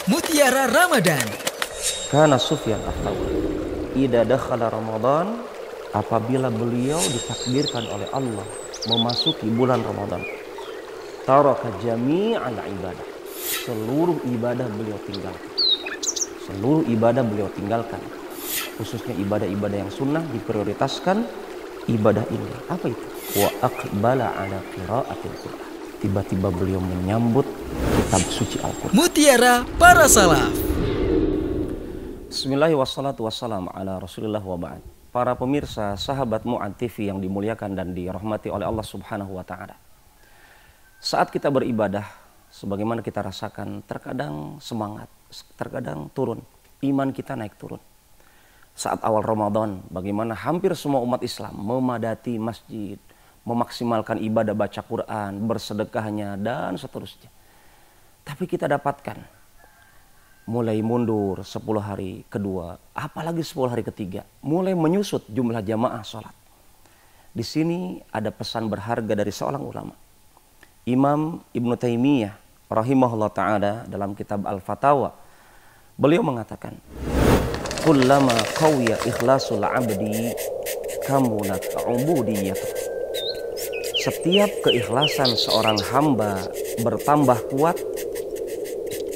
Mutiara Ramadan. Kana Sufyan ats-Tsauri idza dakhala Ramadan, apabila beliau ditakdirkan oleh Allah memasuki bulan Ramadan, taraka jami'al ibadah, seluruh ibadah beliau tinggalkan. Seluruh ibadah beliau tinggalkan, khususnya ibadah-ibadah yang sunnah diprioritaskan. Ibadah ini apa itu? Wa aqbala ala qiraatil Qur'an. Tiba-tiba beliau menyambut kitab suci Al-Qur'an. Mutiara Para Salaf. Bismillahirrahmanirrahim. Wassalatu wassalamu ala Rasulillah wa ba'd. Para pemirsa sahabat Mu'ad TV yang dimuliakan dan dirahmati oleh Allah Subhanahu wa taala. Saat kita beribadah, sebagaimana kita rasakan, terkadang semangat, terkadang turun, iman kita naik turun. Saat awal Ramadan, bagaimana hampir semua umat Islam memadati masjid, memaksimalkan ibadah baca Quran, bersedekahnya, dan seterusnya. Tapi kita dapatkan, mulai mundur 10 hari kedua, apalagi 10 hari ketiga, mulai menyusut jumlah jamaah sholat. Di sini ada pesan berharga dari seorang ulama, Imam Ibnu Taimiyah rahimahullah ta'ala, dalam kitab Al-Fatawa. Beliau mengatakan, kullama qawiya ikhlasul abdi kamunat ubudiyat. Setiap keikhlasan seorang hamba bertambah kuat,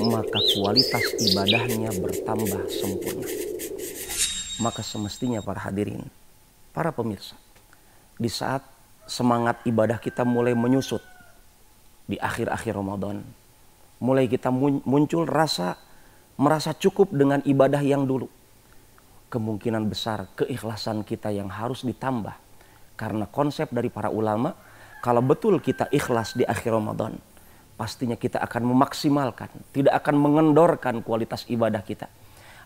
maka kualitas ibadahnya bertambah sempurna. Maka semestinya para hadirin, para pemirsa, di saat semangat ibadah kita mulai menyusut di akhir-akhir Ramadan, mulai kita muncul merasa cukup dengan ibadah yang dulu, kemungkinan besar keikhlasan kita yang harus ditambah. Karena konsep dari para ulama, kalau betul kita ikhlas di akhir Ramadan, pastinya kita akan memaksimalkan, tidak akan mengendorkan kualitas ibadah kita.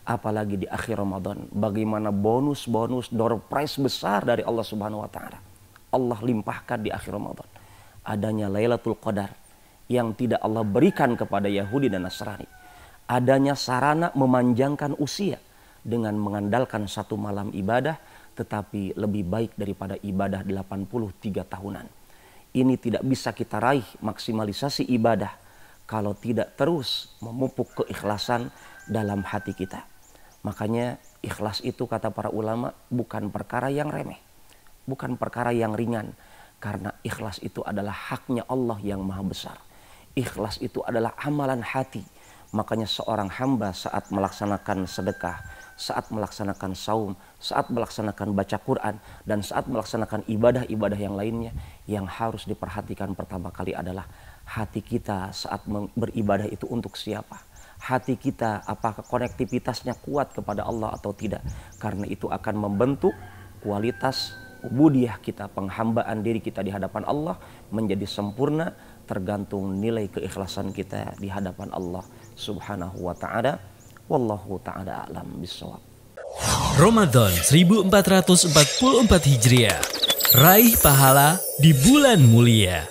Apalagi di akhir Ramadan, bagaimana bonus-bonus, door prize besar dari Allah Subhanahu wa taala Allah limpahkan di akhir Ramadan. Adanya Lailatul Qadar yang tidak Allah berikan kepada Yahudi dan Nasrani. Adanya sarana memanjangkan usia dengan mengandalkan satu malam ibadah, tetapi lebih baik daripada ibadah 83 tahunan. Ini tidak bisa kita raih maksimalisasi ibadah kalau tidak terus memupuk keikhlasan dalam hati kita. Makanya ikhlas itu, kata para ulama, bukan perkara yang remeh, bukan perkara yang ringan. Karena ikhlas itu adalah haknya Allah yang maha besar. Ikhlas itu adalah amalan hati. Makanya seorang hamba saat melaksanakan sedekah, saat melaksanakan saum, saat melaksanakan baca Quran, dan saat melaksanakan ibadah-ibadah yang lainnya, yang harus diperhatikan pertama kali adalah hati kita saat beribadah itu untuk siapa. Hati kita apakah konektivitasnya kuat kepada Allah atau tidak. Karena itu akan membentuk kualitas ubudiyah kita, penghambaan diri kita di hadapan Allah menjadi sempurna, tergantung nilai keikhlasan kita di hadapan Allah Subhanahu wa ta'ala. Wallahu ta'ala a'lam bishawab. Ramadan 1444 Hijriah. Raih pahala di bulan mulia.